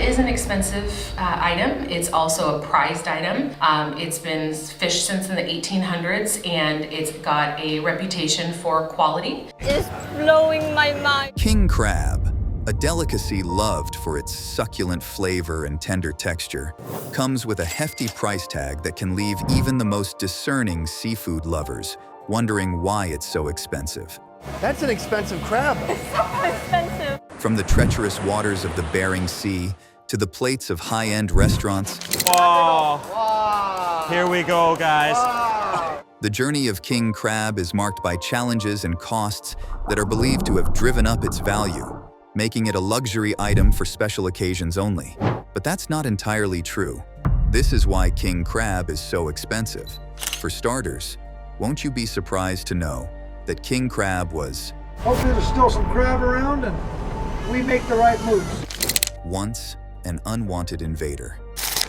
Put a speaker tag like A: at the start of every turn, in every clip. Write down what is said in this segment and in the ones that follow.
A: is an expensive item. It's also a prized item. It's been fished since in the 1800s, and it's got a reputation for quality.
B: It's blowing my mind.
C: King crab, a delicacy loved for its succulent flavor and tender texture, comes with a hefty price tag that can leave even the most discerning seafood lovers wondering why it's so expensive.
D: That's an expensive crab.
B: It's so expensive.
C: From the treacherous waters of the Bering Sea to the plates of high-end restaurants,
D: Wow.
E: Here we go, guys.
D: Wow.
C: the journey of king crab is marked by challenges and costs that are believed to have driven up its value, making it a luxury item for special occasions only. But that's not entirely true. This is why king crab is so expensive. For starters, won't you be surprised to know that king crab was
F: Hopefully there's still some crab around and we make the right moves.
C: once an unwanted invader.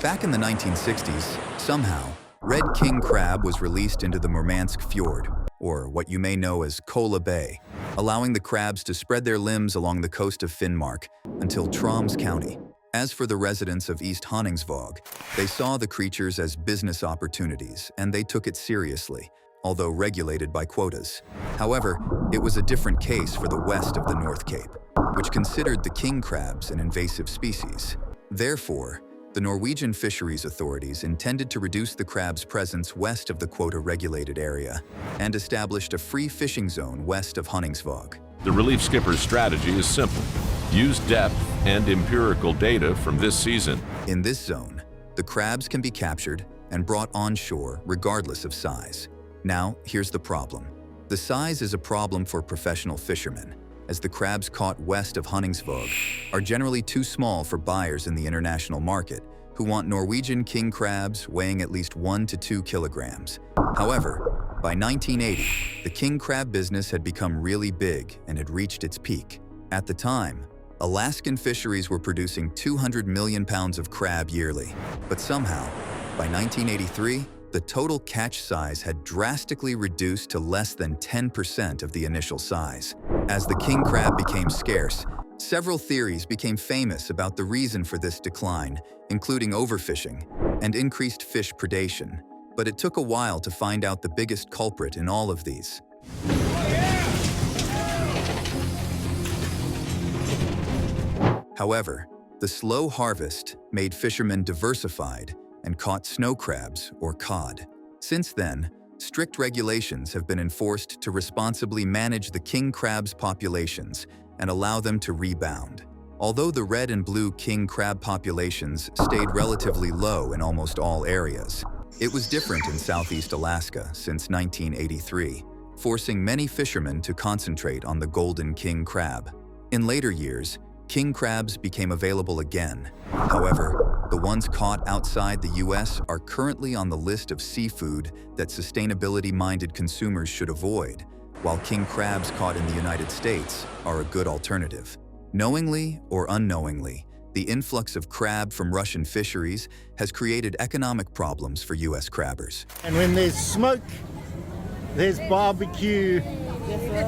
C: Back in the 1960s, somehow, red king crab was released into the Murmansk Fjord, or what you may know as Kola Bay, allowing the crabs to spread their limbs along the coast of Finnmark until Troms County. As for the residents of East Honningsvåg, they saw the creatures as business opportunities, and they took it seriously, although regulated by quotas. However, it was a different case for the west of the North Cape, which considered the king crabs an invasive species. Therefore, the Norwegian fisheries authorities intended to reduce the crab's presence west of the quota-regulated area and established a free fishing zone west of Honningsvåg.
G: The relief skipper's strategy is simple. Use depth and empirical data from this season.
C: In this zone, the crabs can be captured and brought onshore regardless of size. Now, here's the problem. The size is a problem for professional fishermen, as the crabs caught west of Honningsvåg are generally too small for buyers in the international market who want Norwegian king crabs weighing at least 1 to 2 kilograms. However, by 1980, the king crab business had become really big and had reached its peak. At the time, Alaskan fisheries were producing 200 million pounds of crab yearly, but somehow, by 1983, the total catch size had drastically reduced to less than 10% of the initial size. As the king crab became scarce, several theories became famous about the reason for this decline, including overfishing and increased fish predation. But it took a while to find out the biggest culprit in all of these. However, the slow harvest made fishermen diversified and caught snow crabs, or cod. Since then, strict regulations have been enforced to responsibly manage the king crab's populations and allow them to rebound. Although the red and blue king crab populations stayed relatively low in almost all areas, it was different in Southeast Alaska since 1983, forcing many fishermen to concentrate on the golden king crab. In later years, king crabs became available again. However, the ones caught outside the US are currently on the list of seafood that sustainability-minded consumers should avoid, while king crabs caught in the United States are a good alternative. Knowingly or unknowingly, the influx of crab from Russian fisheries has created economic problems for US crabbers.
D: And when there's smoke, there's barbecue.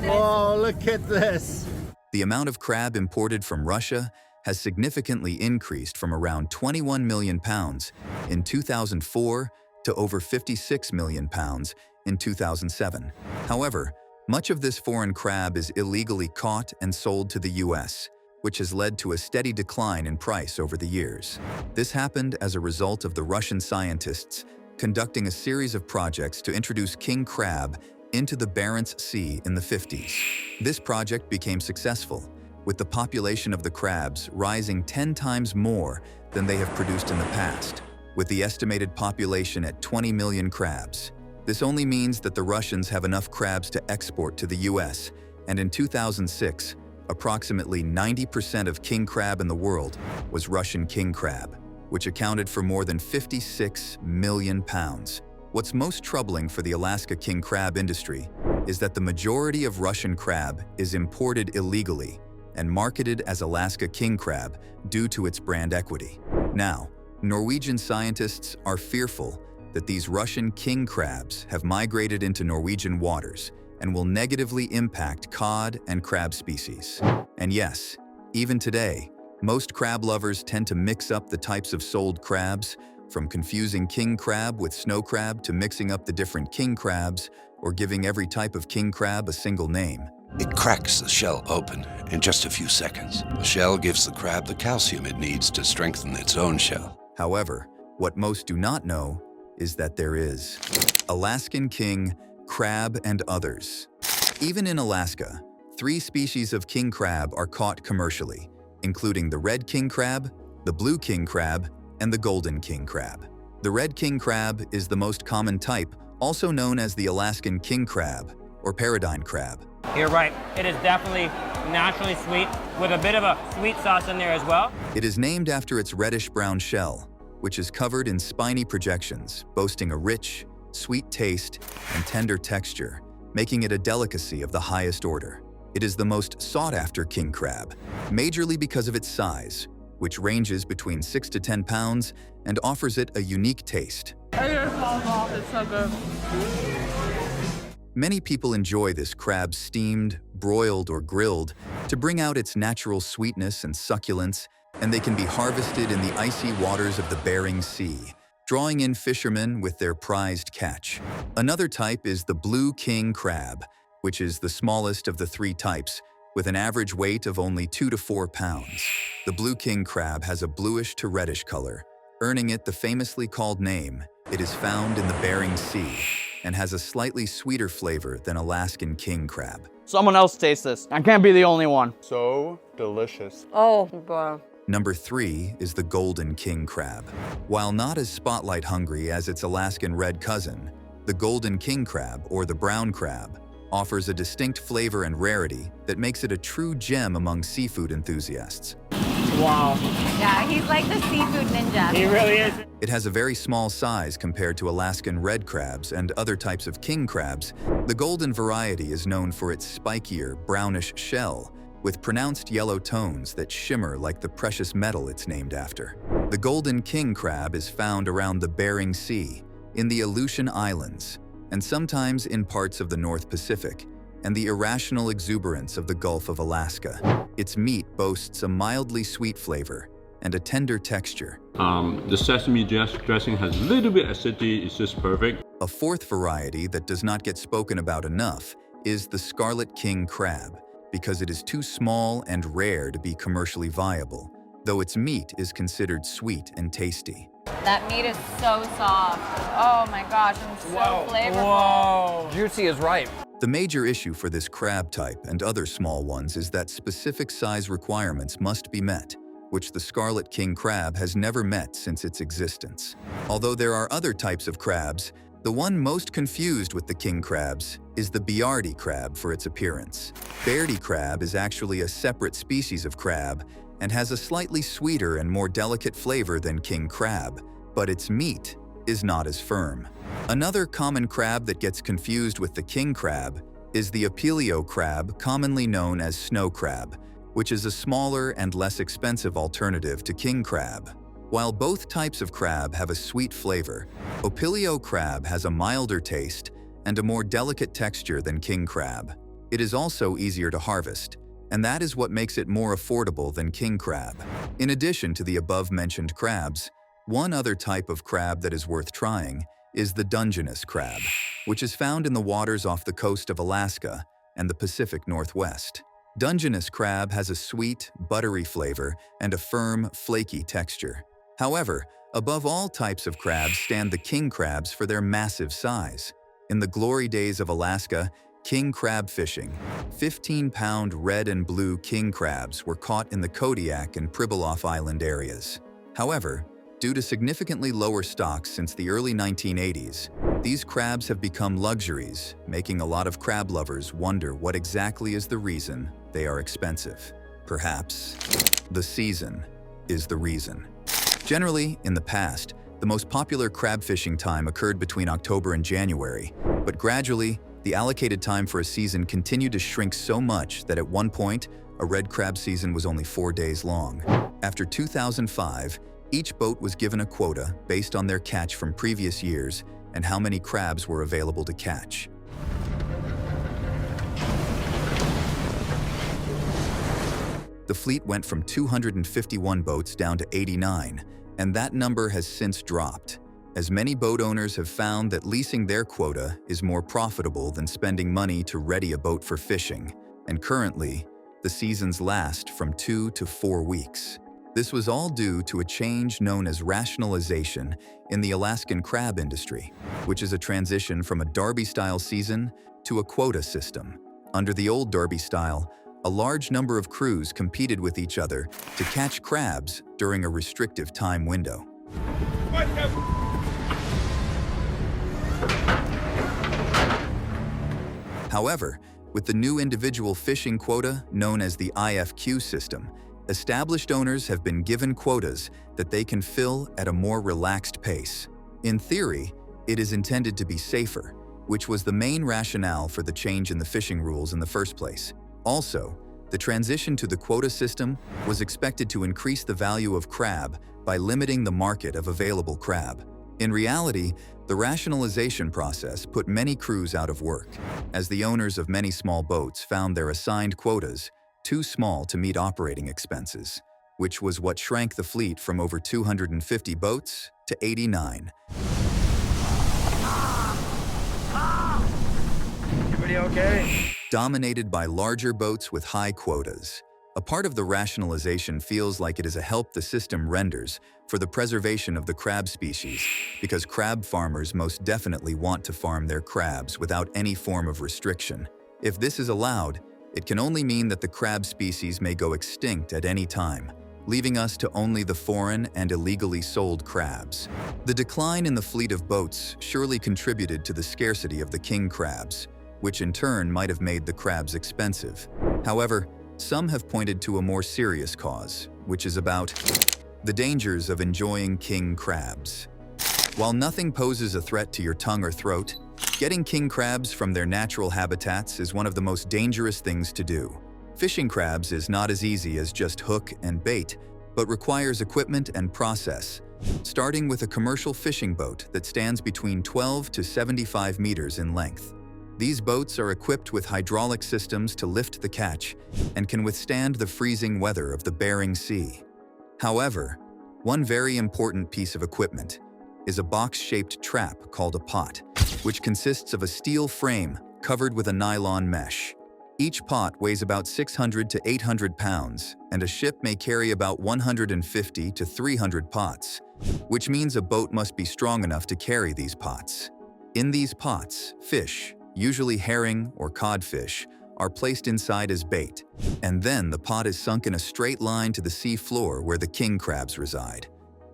D: Oh, look at this.
C: The amount of crab imported from Russia has significantly increased from around 21 million pounds in 2004 to over 56 million pounds in 2007. However, much of this foreign crab is illegally caught and sold to the US, which has led to a steady decline in price over the years. This happened as a result of the Russian scientists conducting a series of projects to introduce king crab into the Bering Sea in the 50s. This project became successful, with the population of the crabs rising 10 times more than they have produced in the past, with the estimated population at 20 million crabs. This only means that the Russians have enough crabs to export to the US, and in 2006, approximately 90% of king crab in the world was Russian king crab, which accounted for more than 56 million pounds. What's most troubling for the Alaska king crab industry is that the majority of Russian crab is imported illegally and marketed as Alaska king crab due to its brand equity. Now, Norwegian scientists are fearful that these Russian king crabs have migrated into Norwegian waters and will negatively impact cod and crab species. And yes, even today, Most crab lovers tend to mix up the types of sold crabs, from confusing king crab with snow crab to mixing up the different king crabs or giving every type of king crab a single name.
E: It cracks the shell open in just a few seconds. The shell gives the crab the calcium it needs to strengthen its own shell.
C: However, what most do not know is that there is Alaskan king, crab, and others. Even in Alaska, 3 species of king crab are caught commercially, including the red king crab, the blue king crab, and the golden king crab. The red king crab is the most common type, also known as the Alaskan king crab or peregrine crab.
H: You're right. It is definitely naturally sweet with a bit of a sweet sauce in there as well.
C: It is named after its reddish-brown shell, which is covered in spiny projections, boasting a rich, sweet taste and tender texture, making it a delicacy of the highest order. It is the most sought-after king crab, majorly because of its size, which ranges between 6 to 10 pounds and offers it a unique taste.
B: It just falls off. It's so good.
C: Many people enjoy this crab steamed, broiled, or grilled to bring out its natural sweetness and succulence, and they can be harvested in the icy waters of the Bering Sea, drawing in fishermen with their prized catch. Another type is the blue king crab, which is the smallest of the 3 types, with an average weight of only 2 to 4 pounds. The blue king crab has a bluish to reddish color, earning it the famously called name. It is found in the Bering Sea and has a slightly sweeter flavor than Alaskan king crab.
I: Someone else taste this. I can't be the only one.
F: So delicious.
B: Oh, bro.
C: Number 3 is the golden king crab. While not as spotlight hungry as its Alaskan red cousin, the golden king crab, or the brown crab, offers a distinct flavor and rarity that makes it a true gem among seafood enthusiasts.
H: Wow.
J: Yeah, he's like the seafood ninja.
H: He really is.
C: It has a very small size compared to Alaskan red crabs and other types of king crabs. The golden variety is known for its spikier, brownish shell, with pronounced yellow tones that shimmer like the precious metal it's named after. The golden king crab is found around the Bering Sea, in the Aleutian Islands, and sometimes in parts of the North Pacific, and the irrational exuberance of the Gulf of Alaska. Its meat boasts a mildly sweet flavor and a tender texture.
K: The sesame dressing has a little bit acidity, it's just perfect.
C: A 4th variety that does not get spoken about enough is the scarlet king crab, because it is too small and rare to be commercially viable, though its meat is considered sweet and tasty.
J: That meat is so soft. Oh my gosh, and so flavorful.
H: Whoa.
I: Juicy as right.
C: The major issue for this crab type and other small ones is that specific size requirements must be met, which the scarlet king crab has never met since its existence. Although there are other types of crabs, the one most confused with the king crabs is the Beardy crab for its appearance. Beardy crab is actually a separate species of crab and has a slightly sweeter and more delicate flavor than king crab, but its meat is not as firm. Another common crab that gets confused with the king crab is the Apelio crab, commonly known as snow crab, which is a smaller and less expensive alternative to king crab. While both types of crab have a sweet flavor, Apelio crab has a milder taste and a more delicate texture than king crab. It is also easier to harvest, and that is what makes it more affordable than king crab. In addition to the above-mentioned crabs, one other type of crab that is worth trying is the Dungeness crab, which is found in the waters off the coast of Alaska and the Pacific Northwest. Dungeness crab has a sweet, buttery flavor and a firm, flaky texture. However, above all types of crabs stand the king crabs for their massive size. In the glory days of Alaska, king crab fishing, 15-pound red and blue king crabs were caught in the Kodiak and Pribilof Island areas. However, due to significantly lower stocks since the early 1980s, these crabs have become luxuries, making a lot of crab lovers wonder what exactly is the reason they are expensive. Perhaps the season is the reason. Generally, in the past, the most popular crab fishing time occurred between October and January, but gradually, the allocated time for a season continued to shrink so much that at one point, a red crab season was only 4 days long. After 2005, each boat was given a quota based on their catch from previous years and how many crabs were available to catch. The the fleet went from 251 boats down to 89, and that number has since dropped, as many boat owners have found that leasing their quota is more profitable than spending money to ready a boat for fishing, and currently, the seasons last from 2 to 4 weeks. This was all due to a change known as rationalization in the Alaskan crab industry, which is a transition from a Derby-style season to a quota system. Under the old Derby style, a large number of crews competed with each other to catch crabs during a restrictive time window. However, with the new individual fishing quota known as the IFQ system, established owners have been given quotas that they can fill at a more relaxed pace. In theory, it is intended to be safer, which was the main rationale for the change in the fishing rules in the first place. Also, the transition to the quota system was expected to increase the value of crab by limiting the market of available crab. In reality, the rationalization process put many crews out of work, as the owners of many small boats found their assigned quotas too small to meet operating expenses, which was what shrank the fleet from over 250 boats to 89.
F: Everybody okay?
C: Dominated by larger boats with high quotas. A part of the rationalization feels like it is a help the system renders for the preservation of the crab species, because crab farmers most definitely want to farm their crabs without any form of restriction. If this is allowed, it can only mean that the crab species may go extinct at any time, leaving us to only the foreign and illegally sold crabs. The decline in the fleet of boats surely contributed to the scarcity of the king crabs, which in turn might have made the crabs expensive. However, some have pointed to a more serious cause, which is about the dangers of enjoying king crabs. While nothing poses a threat to your tongue or throat, getting king crabs from their natural habitats is one of the most dangerous things to do. Fishing crabs is not as easy as just hook and bait, but requires equipment and process, starting with a commercial fishing boat that stands between 12 to 75 meters in length. These boats are equipped with hydraulic systems to lift the catch and can withstand the freezing weather of the Bering Sea. However, one very important piece of equipment is a box-shaped trap called a pot, which consists of a steel frame covered with a nylon mesh. Each pot weighs about 600 to 800 pounds, and a ship may carry about 150 to 300 pots, which means a boat must be strong enough to carry these pots. In these pots, fish, usually herring or codfish, are placed inside as bait, and then the pot is sunk in a straight line to the sea floor where the king crabs reside.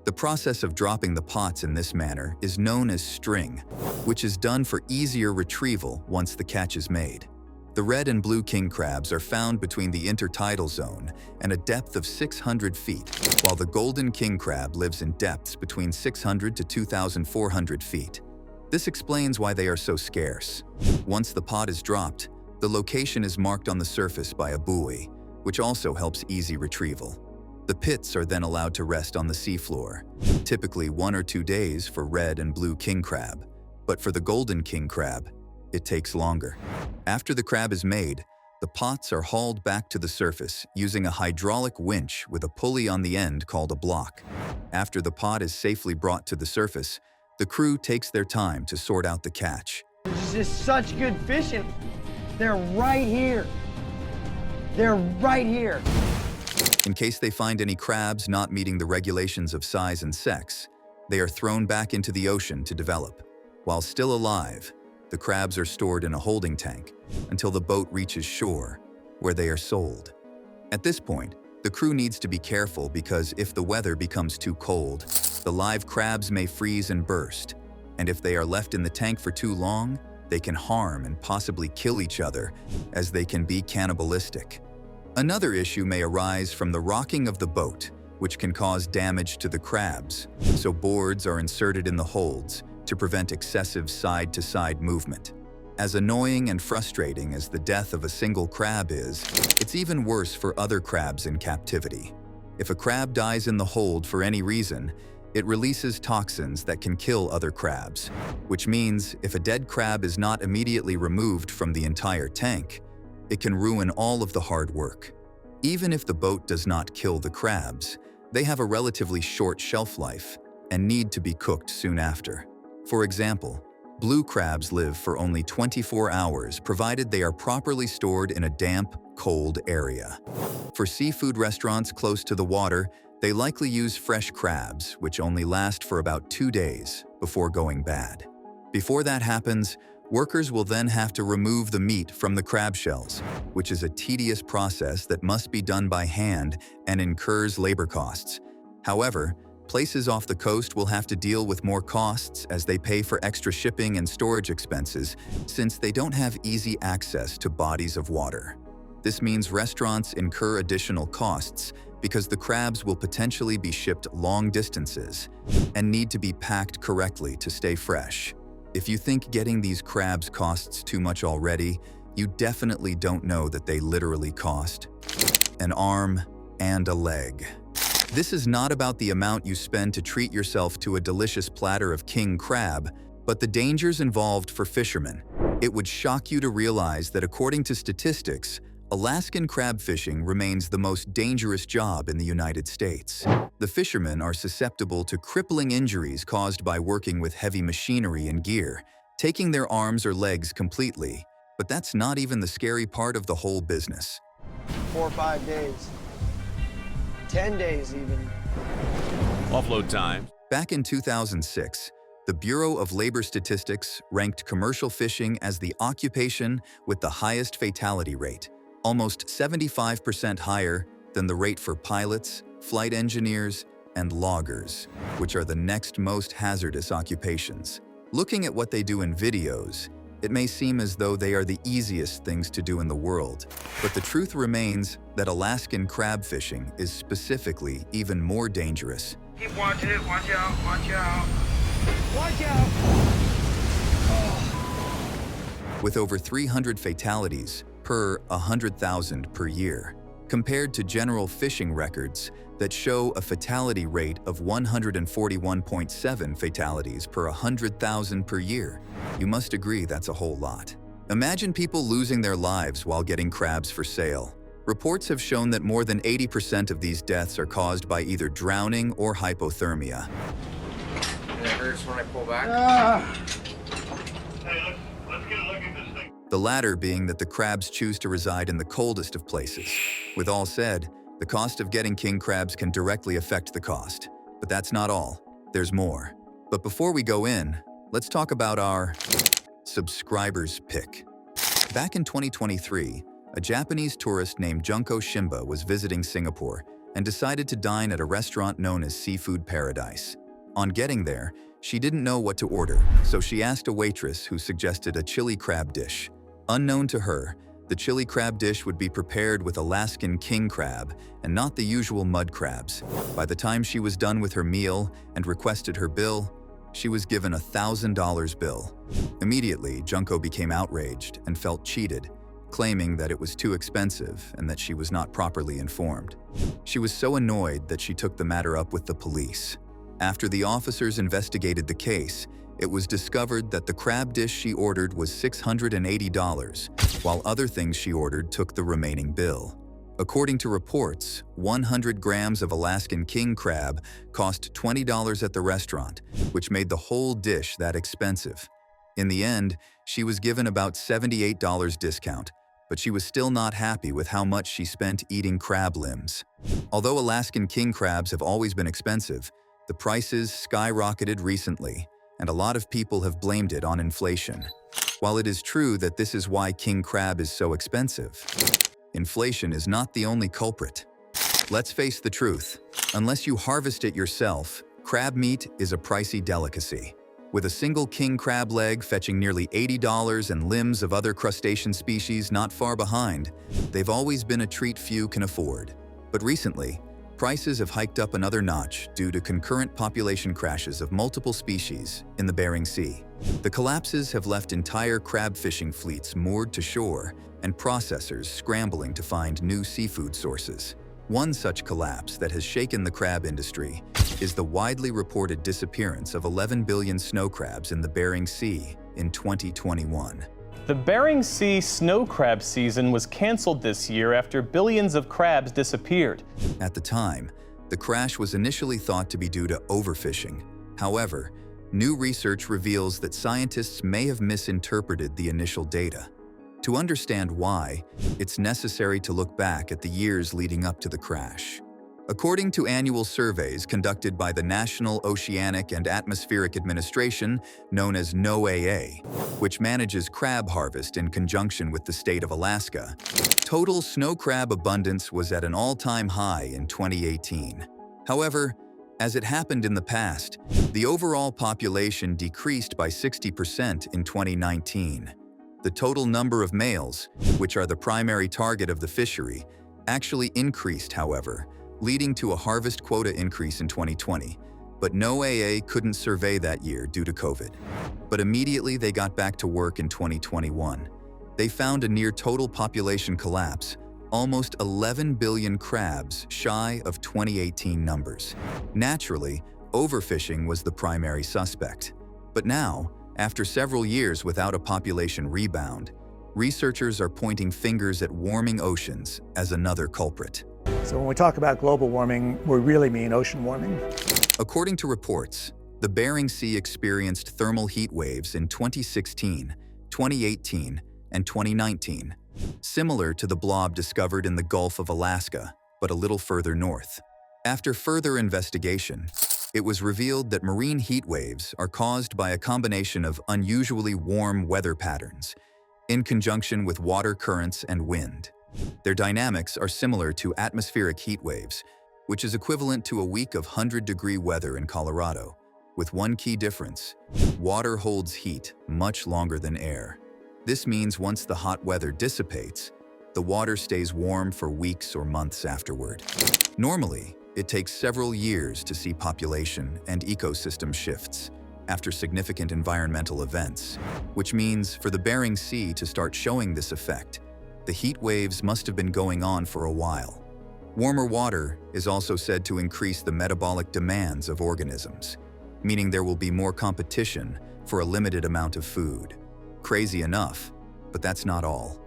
C: The process of dropping the pots in this manner is known as string, which is done for easier retrieval once the catch is made. The red and blue king crabs are found between the intertidal zone and a depth of 600 feet, while the golden king crab lives in depths between 600 to 2,400 feet. This explains why they are so scarce. Once the pot is dropped, the location is marked on the surface by a buoy, which also helps easy retrieval. The pits are then allowed to rest on the seafloor, typically 1 or 2 days for red and blue king crab, but for the golden king crab, it takes longer. After the crab is made, the pots are hauled back to the surface using a hydraulic winch with a pulley on the end called a block. After the pot is safely brought to the surface, the crew takes their time to sort out the catch.
F: This is such good fishing. They're right here. They're right here.
C: In case they find any crabs not meeting the regulations of size and sex, they are thrown back into the ocean to develop. While still alive, the crabs are stored in a holding tank until the boat reaches shore, where they are sold. At this point, the crew needs to be careful because if the weather becomes too cold, the live crabs may freeze and burst, and if they are left in the tank for too long, they can harm and possibly kill each other, as they can be cannibalistic. Another issue may arise from the rocking of the boat, which can cause damage to the crabs, so boards are inserted in the holds to prevent excessive side-to-side movement. As annoying and frustrating as the death of a single crab is, it's even worse for other crabs in captivity. If a crab dies in the hold for any reason, it releases toxins that can kill other crabs, which means if a dead crab is not immediately removed from the entire tank, it can ruin all of the hard work. Even if the boat does not kill the crabs, they have a relatively short shelf life and need to be cooked soon after. For example, blue crabs live for only 24 hours provided they are properly stored in a damp, cold area. For seafood restaurants close to the water, they likely use fresh crabs, which only last for about 2 days before going bad. Before that happens, workers will then have to remove the meat from the crab shells, which is a tedious process that must be done by hand and incurs labor costs. However, places off the coast will have to deal with more costs as they pay for extra shipping and storage expenses since they don't have easy access to bodies of water. This means restaurants incur additional costs because the crabs will potentially be shipped long distances and need to be packed correctly to stay fresh. If you think getting these crabs costs too much already, you definitely don't know that they literally cost an arm and a leg. This is not about the amount you spend to treat yourself to a delicious platter of king crab, but the dangers involved for fishermen. It would shock you to realize that according to statistics, Alaskan crab fishing remains the most dangerous job in the United States. The fishermen are susceptible to crippling injuries caused by working with heavy machinery and gear, taking their arms or legs completely. But that's not even the scary part of the whole business.
F: 4 or 5 days. 10 days even.
G: Offload time.
C: Back in 2006, the Bureau of Labor Statistics ranked commercial fishing as the occupation with the highest fatality rate, almost 75% higher than the rate for pilots, flight engineers, and loggers, which are the next most hazardous occupations. Looking at what they do in videos, it may seem as though they are the easiest things to do in the world, but the truth remains that Alaskan crab fishing is specifically even more dangerous.
F: Keep watching it. Watch out. Watch out. Watch out.
C: With over 300 fatalities per 100,000 per year, compared to general fishing records that show a fatality rate of 141.7 fatalities per 100,000 per year. You must agree that's a whole lot. Imagine people losing their lives while getting crabs for sale. Reports have shown that more than 80% of these deaths are caused by either drowning or hypothermia.
I: It hurts when I pull back.
D: Hey, let's get a look at this thing.
C: The latter being that the crabs choose to reside in the coldest of places. With all said, the cost of getting king crabs can directly affect the cost. But that's not all. There's more. But before we go in, let's talk about our subscribers pick. Back in 2023, a Japanese tourist named Junko Shimba was visiting Singapore and decided to dine at a restaurant known as Seafood Paradise. On getting there, she didn't know what to order, so she asked a waitress who suggested a chili crab dish. Unknown to her, the chili crab dish would be prepared with Alaskan king crab and not the usual mud crabs. By the time she was done with her meal and requested her bill, she was given a $1,000 bill. Immediately, Junko became outraged and felt cheated, claiming that it was too expensive and that she was not properly informed. She was so annoyed that she took the matter up with the police. After the officers investigated the case, it was discovered that the crab dish she ordered was $680, while other things she ordered took the remaining bill. According to reports, 100 grams of Alaskan king crab cost $20 at the restaurant, which made the whole dish that expensive. In the end, she was given about $78 discount, but she was still not happy with how much she spent eating crab limbs. Although Alaskan king crabs have always been expensive, the prices skyrocketed recently, and a lot of people have blamed it on inflation. While it is true that this is why king crab is so expensive, inflation is not the only culprit. Let's face the truth. Unless you harvest it yourself, crab meat is a pricey delicacy. With a single king crab leg fetching nearly $80 and limbs of other crustacean species not far behind, they've always been a treat few can afford. But recently, prices have hiked up another notch due to concurrent population crashes of multiple species in the Bering Sea. The collapses have left entire crab fishing fleets moored to shore and processors scrambling to find new seafood sources. One such collapse that has shaken the crab industry is the widely reported disappearance of 11 billion snow crabs in the Bering Sea in 2021.
L: The Bering Sea snow crab season was canceled this year after billions of crabs disappeared.
C: At the time, the crash was initially thought to be due to overfishing. However, new research reveals that scientists may have misinterpreted the initial data. To understand why, it's necessary to look back at the years leading up to the crash. According to annual surveys conducted by the National Oceanic and Atmospheric Administration, known as NOAA, which manages crab harvest in conjunction with the state of Alaska, total snow crab abundance was at an all-time high in 2018. However, as it happened in the past, the overall population decreased by 60% in 2019. The total number of males, which are the primary target of the fishery, actually increased, however, leading to a harvest quota increase in 2020, but NOAA couldn't survey that year due to COVID. But immediately they got back to work in 2021. They found a near total population collapse, almost 11 billion crabs shy of 2018 numbers. Naturally, overfishing was the primary suspect. But now, after several years without a population rebound, researchers are pointing fingers at warming oceans as another culprit.
M: So when we talk about global warming, we really mean ocean warming.
C: According to reports, the Bering Sea experienced thermal heat waves in 2016, 2018, and 2019, similar to the blob discovered in the Gulf of Alaska, but a little further north. After further investigation, it was revealed that marine heat waves are caused by a combination of unusually warm weather patterns, in conjunction with water currents and wind. Their dynamics are similar to atmospheric heat waves, which is equivalent to a week of 100-degree weather in Colorado, with one key difference: water holds heat much longer than air. This means once the hot weather dissipates, the water stays warm for weeks or months afterward. Normally, it takes several years to see population and ecosystem shifts after significant environmental events, which means for the Bering Sea to start showing this effect, the heat waves must have been going on for a while. Warmer water is also said to increase the metabolic demands of organisms, meaning there will be more competition for a limited amount of food. Crazy enough, but that's not all.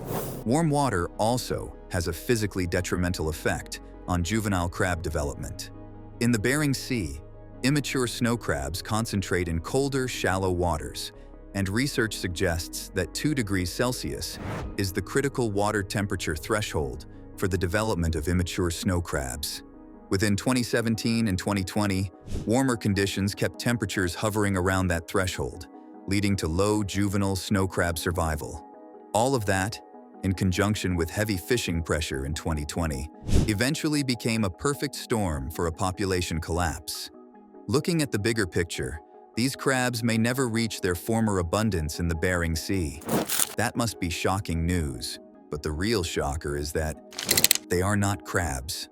C: Warm water also has a physically detrimental effect on juvenile crab development. In the Bering Sea, immature snow crabs concentrate in colder, shallow waters, and research suggests that 2 degrees Celsius is the critical water temperature threshold for the development of immature snow crabs. Within 2017 and 2020, warmer conditions kept temperatures hovering around that threshold, leading to low juvenile snow crab survival. All of that, in conjunction with heavy fishing pressure in 2020, eventually became a perfect storm for a population collapse. Looking at the bigger picture, these crabs may never reach their former abundance in the Bering Sea. That must be shocking news, but the real shocker is that they are not crabs.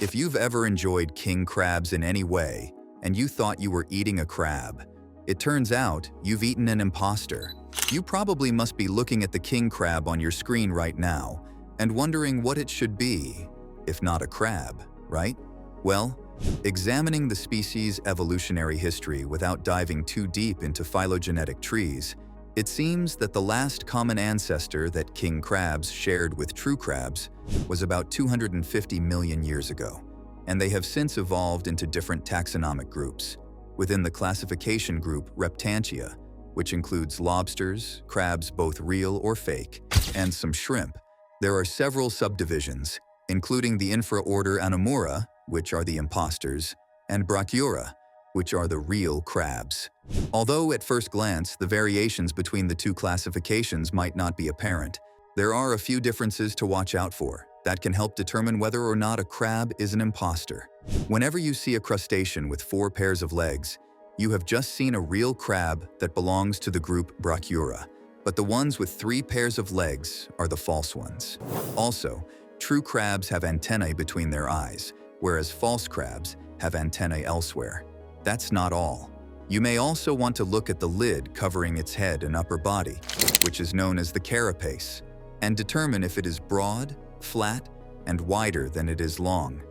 C: If you've ever enjoyed king crabs in any way, and you thought you were eating a crab, it turns out you've eaten an imposter. You probably must be looking at the king crab on your screen right now and wondering what it should be, if not a crab, right? Well, examining the species' evolutionary history without diving too deep into phylogenetic trees, it seems that the last common ancestor that king crabs shared with true crabs was about 250 million years ago, and they have since evolved into different taxonomic groups. Within the classification group Reptantia, which includes lobsters, crabs both real or fake, and some shrimp, there are several subdivisions, including the infraorder Anomura, which are the imposters, and Brachyura, which are the real crabs. Although at first glance the variations between the two classifications might not be apparent, there are a few differences to watch out for that can help determine whether or not a crab is an imposter. Whenever you see a crustacean with 4 pairs of legs, you have just seen a real crab that belongs to the group Brachyura, but the ones with 3 pairs of legs are the false ones. Also, true crabs have antennae between their eyes, whereas false crabs have antennae elsewhere. That's not all. You may also want to look at the lid covering its head and upper body, which is known as the carapace, and determine if it is broad, flat, and wider than it is long.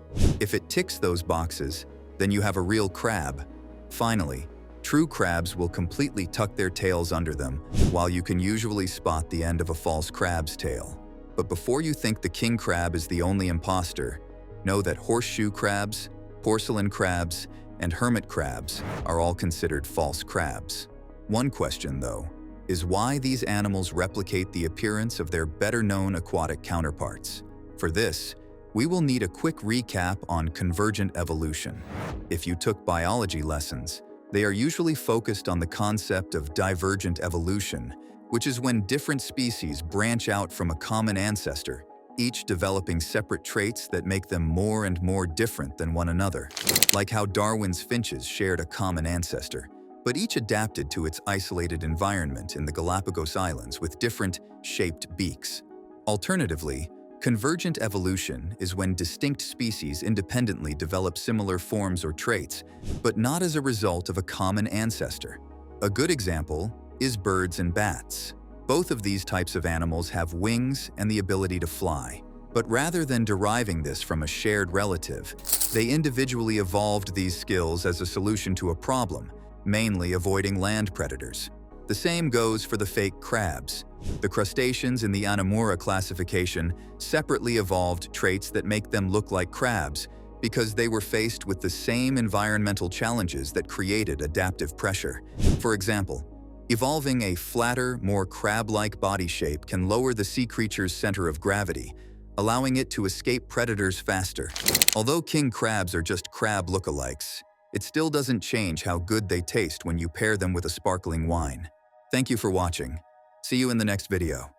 C: If it ticks those boxes, then you have a real crab. Finally, True crabs will completely tuck their tails under them, while you can usually spot the end of a false crab's tail. But before you think the king crab is the only imposter, know that horseshoe crabs, porcelain crabs, and hermit crabs are all considered false crabs. One question, though, is why these animals replicate the appearance of their better-known aquatic counterparts. For this, we will need a quick recap on convergent evolution. If you took biology lessons, they are usually focused on the concept of divergent evolution, which is when different species branch out from a common ancestor, each developing separate traits that make them more and more different than one another. Like how Darwin's finches shared a common ancestor, but each adapted to its isolated environment in the Galapagos Islands with different shaped beaks. Alternatively, convergent evolution is when distinct species independently develop similar forms or traits, but not as a result of a common ancestor. A good example is birds and bats. Both of these types of animals have wings and the ability to fly. But rather than deriving this from a shared relative, they individually evolved these skills as a solution to a problem, mainly avoiding land predators. The same goes for the fake crabs. The crustaceans in the Anomura classification separately evolved traits that make them look like crabs because they were faced with the same environmental challenges that created adaptive pressure. For example, evolving a flatter, more crab-like body shape can lower the sea creature's center of gravity, allowing it to escape predators faster. Although king crabs are just crab lookalikes, it still doesn't change how good they taste when you pair them with a sparkling wine. Thank you for watching. See you in the next video.